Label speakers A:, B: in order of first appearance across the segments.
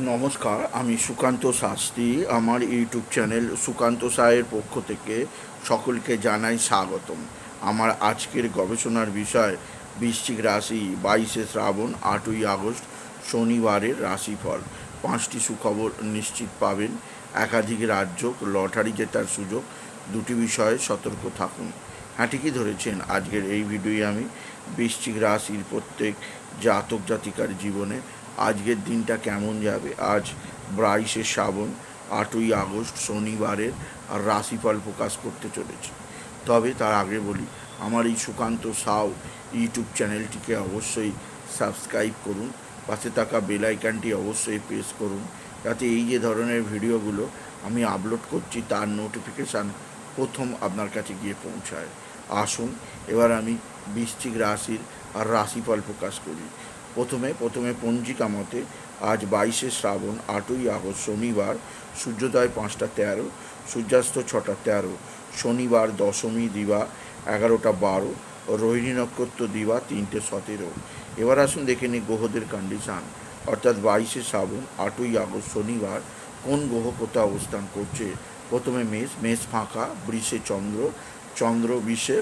A: নমস্কার, আমি সুকান্ত শাস্ত্রী। আমার ইউটিউব চ্যানেল সুকান্ত সায়ের পক্ষ থেকে সকলকে জানাই স্বাগতম। আমার আজকের গবেষণার বিষয় বৃশ্চিক রাশি, 22শে শ্রাবণ 8ই আগস্ট শনিবারের রাশিফল। 5টি সুখবর নিশ্চিত পাবেন, একাধিক রাজ্য, লটারি জেতার সুযোগ, দুটি বিষয়ে সতর্ক থাকুন। হ্যাঁ, ঠিকই ধরেছেন। আজকের এই ভিডিওয়ে আমি বৃশ্চিক রাশির প্রত্যেক জাতক জাতিকার জীবনে আজকের দিনটা কেমন যাবে, আজ 22শে শ্রাবণ 8ই আগস্ট শনিবারের আর রাশিফল প্রকাশ করতে চলেছে। তবে তার আগে বলি, আমার এই সুকান্ত সাউ ইউটিউব চ্যানেলটিকে অবশ্যই সাবস্ক্রাইব করুন, পাশে থাকা বেল আইকনটি অবশ্যই প্রেস করুন, যাতে এই যে ধরনের ভিডিওগুলো আমি আপলোড করছি তার নোটিফিকেশান প্রথম আপনার কাছে গিয়ে পৌঁছায়। আসুন এবার আমি বৃশ্চিক রাশির আর রাশিফল প্রকাশ করি। প্রথমে পঞ্জিকা মতে আজ 22শে শ্রাবণ 8ই আগস্ট শনিবার, সূর্যোদয় 5টা 13, সূর্যাস্ত 6টা 13, শনিবার দশমী দিবা 11টা 12, রোহিণী নক্ষত্র দিবা 3টে 17। এবার আসুন দেখে নিই গ্রহদের কন্ডিশান, অর্থাৎ 22শে শ্রাবণ 8ই আগস্ট শনিবার কোন গ্রহ কোথায় অবস্থান করছে। প্রথমে মেষ ফাঁকা, বৃষে চন্দ্র বিষে।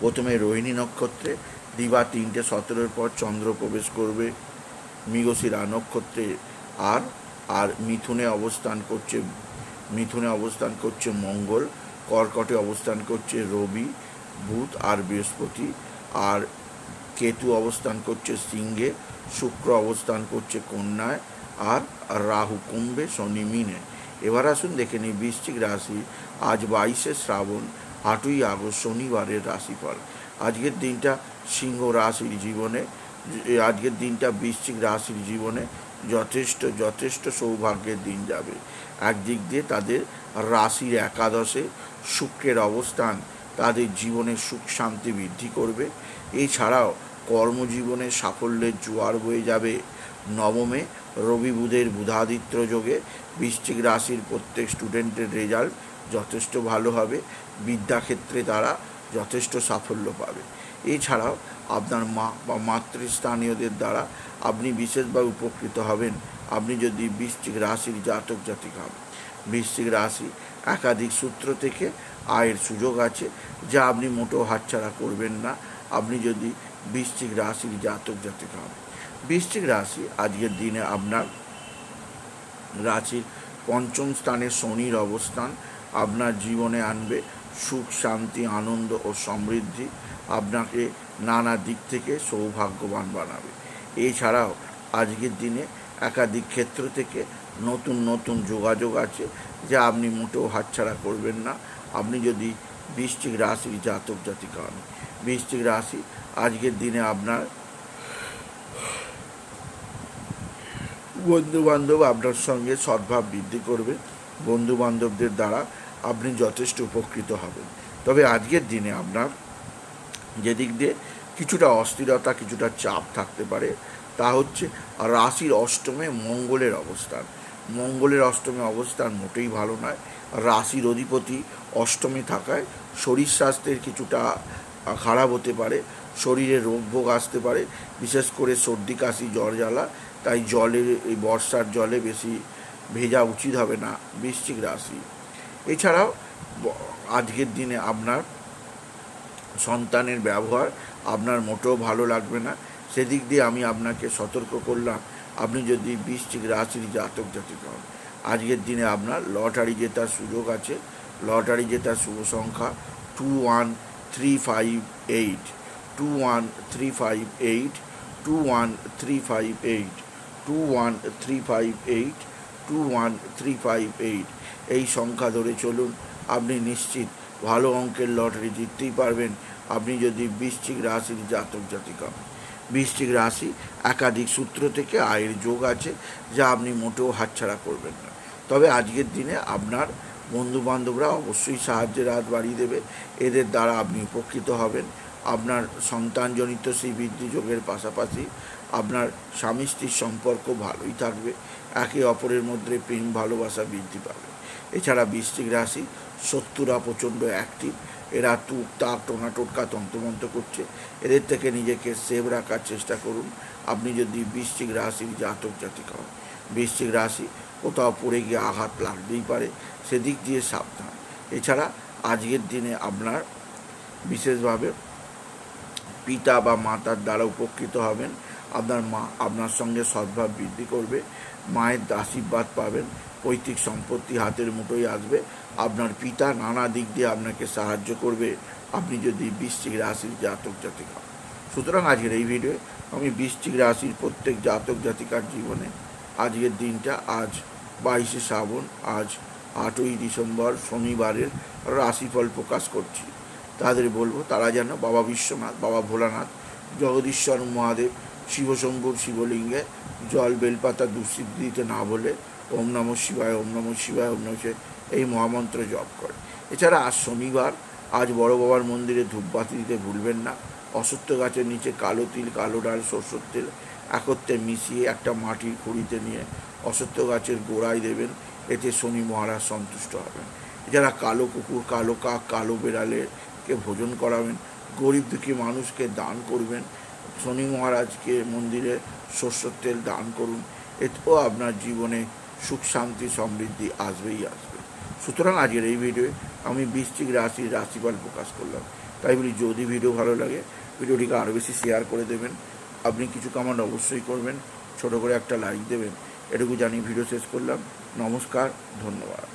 A: প্রথমে রোহিণী নক্ষত্রে দিবা 3টে 17 পর চন্দ্র প্রবেশ করবে মৃগশিরা নক্ষত্রে। আর আর মিথুনে অবস্থান করছে মঙ্গল, কর্কটে অবস্থান করছে রবি, বুধ আর বৃহস্পতি, আর কেতু অবস্থান করছে সিংহে, শুক্র অবস্থান করছে কন্যায়, আর রাহু কুম্ভে, শনি মিনে। এবার আসুন দেখে নিই বৃশ্চিক রাশি আজ 22শে শ্রাবণ 8ই আগস্ট শনিবারের রাশিফল। আজকের দিনটা বৃশ্চিক রাশির জীবনে যথেষ্ট সৌভাগ্যের দিন যাবে। একদিক দিয়ে তাদের রাশির একাদশে শুক্রের অবস্থান তাদের জীবনের সুখ শান্তি বৃদ্ধি করবে। এছাড়াও কর্মজীবনে সাফল্যের জোয়ার বয়ে যাবে। নবমে রবি বুধের বুধাদিত্য যোগে বৃশ্চিক রাশির প্রত্যেক স্টুডেন্টের রেজাল্ট যথেষ্ট ভালো হবে, বিদ্যাক্ষেত্রে তারা যথেষ্ট সাফল্য পাবে। এছাড়াও আপনার মা বা মাতৃস্থানীয়দের দ্বারা আপনি বিশেষভাবে উপকৃত হবেন আপনি যদি বৃশ্চিক রাশির জাতক জাতিকা হন। বৃশ্চিক রাশি একাধিক সূত্র থেকে আয়ের সুযোগ আছে, যা আপনি মোটেও হাতছাড়া করবেন না আপনি যদি বৃশ্চিক রাশির জাতক জাতিকা হন। বৃশ্চিক রাশি আজকের দিনে আপনার রাশির পঞ্চম স্থানে শনির অবস্থান আপনার জীবনে আনবে সুখ শান্তি আনন্দ ও সমৃদ্ধি, আপনাকে নানা দিক থেকে সৌভাগ্যবান বানাবে। এছাড়াও আজকের দিনে একাধিক ক্ষেত্র থেকে নতুন যোগাযোগ আছে, যা আপনি মোটেও হাতছাড়া করবেন না আপনি যদি বৃশ্চিক রাশির জাতক জাতিকা হন। বৃশ্চিক রাশি আজকের দিনে আপনার বন্ধুবান্ধব আপনার সঙ্গে সদ্ভাব বৃদ্ধি করবে, বন্ধুবান্ধবদের দ্বারা আপনি যথেষ্ট উপকৃত হবেন। তবে আজকের দিনে আপনার যেদিক দিয়ে কিছুটা অস্থিরতা কিছুটা চাপ থাকতে পারে তা হচ্ছে রাশির অষ্টমে মঙ্গলের অষ্টমে অবস্থান মোটেই ভালো নয়। রাশির অধিপতি অষ্টমে থাকায় শরীর স্বাস্থ্যের কিছুটা খারাপ হতে পারে, শরীরে রোগ ভোগ আসতে পারে, বিশেষ করে সর্দি কাশি জ্বর জ্বালা। তাই এই বর্ষার জলে বেশি ভেজা উচিত হবে না বৃশ্চিক রাশি। এছাড়াও আজকের দিনে আপনার সন্তানের ব্যবহার আপনার মোটেও ভালো লাগবে না, সেদিক দিয়ে আমি আপনাকে সতর্ক করলাম আপনি যদি বৃশ্চিক রাশির জাতক জাতিকা হন। আজকের দিনে আপনার লটারি জেতার সুযোগ আছে। লটারি জেতার শুভ সংখ্যা 21358, 21358, 21358, 21358, 21358। এই সংখ্যা ধরে চলুন, আপনি নিশ্চিত ভালো অঙ্কের লটারি জিততেই পারবেন আপনি যদি বৃশ্চিক রাশির জাতক জাতিকা হন। বৃশ্চিক রাশি একাধিক সূত্র থেকে আয়ের যোগ আছে, যা আপনি মোটেও হাতছাড়া করবেন না। তবে আজকের দিনে আপনার বন্ধুবান্ধবরা অবশ্যই সাহায্যের হাত বাড়িয়ে দেবে, এদের দ্বারা আপনি উপকৃত হবেন। আপনার সন্তানজনিত সেই বৃদ্ধি যোগের পাশাপাশি আপনার স্বামী স্ত্রীর সম্পর্ক ভালোই থাকবে, একে অপরের মধ্যে প্রেম ভালোবাসা বৃদ্ধি পাবে। এছাড়া বৃশ্চিক রাশি শত্রুরা প্রচণ্ড অ্যাক্টিভ, এরা টুকটাক টোনা টোটকা তন্ত্রমন্ত্র করছে, এদের থেকে নিজেকে সেভ রাখার চেষ্টা করুন। আপনি যদি বৃশ্চিক রাশির জাতক জাতিকা হন, বৃশ্চিক রাশি কোথাও পড়ে গিয়ে আঘাত লাগতেই পারে, সেদিক দিয়ে সাবধান। এছাড়া আজকের দিনে আপনার বিশেষভাবে পিতা বা মাতার দ্বারা উপকৃত হবেন। আপনার মা আপনার সঙ্গে সদ্ভাব বৃদ্ধি করবে, মায়ের আশীর্বাদ পাবেন, পৈতৃক সম্পত্তি হাতের মুঠোয় আসবে। আপনার পিতা নানা দিক দিয়ে আপনাকে সাহায্য করবে আপনি যদি বৃশ্চিক রাশির জাতক জাতিকা। সুতরাং আজকের এই ভিডিওয়ে আমি বৃশ্চিক রাশির প্রত্যেক জাতক জাতিকার জীবনে আজকের দিনটা, আজ 22শে শ্রাবণ, আজ 8ই ডিসেম্বর শনিবারের রাশিফল প্রকাশ করছি। তাদের বলবো তারা যেন বাবা বিশ্বনাথ, বাবা ভোলানাথ, জগদীশ্বর মহাদেব, শিবশম্ভুর শিবলিঙ্গে জল বেলপাতা দুঃসিদ্ধি দিতে না বলে ওম নমঃ শিবায়, ওম নমঃ শিবায়, ওম নমঃ শিবায় এই মহামন্ত্র জপ করে। এছাড়া আজ শনিবার, আজ বড় বাবার মন্দিরে ধূপবাতি দিতে ভুলবেন না। অশ্বত্থ গাছের নিচে কালো তিল, কালো ডাল, সরষের তেল একত্রে মিশিয়ে একটা মাটির খুঁড়িতে নিয়ে অশ্বত্থ গাছের গোড়ায় দেবেন, এতে শনি মহারাজ সন্তুষ্ট হবেন। এছাড়া কালো কুকুর, কালো কাক, কালো বেড়ালেকে ভোজন করাবেন, গরিব দুঃখী মানুষকে দান করবেন, শনি মহারাজকে মন্দিরে সরষের তেল দান করুন, এতেও আপনার জীবনে সুখ শান্তি সমৃদ্ধি আসবেই আসবে। সুতরাং আজকের এই ভিডিওয়ে আমি বৃশ্চিক রাশির রাশিফল প্রকাশ করলাম। তাই বলি, যদি ভিডিও ভালো লাগে ভিডিওটিকে আরও বেশি শেয়ার করে দেবেন, আপনি কিছু কমেন্ট অবশ্যই করবেন, ছোটো করে একটা লাইক দেবেন, এটুকু জানিয়ে ভিডিও শেষ করলাম। নমস্কার, ধন্যবাদ।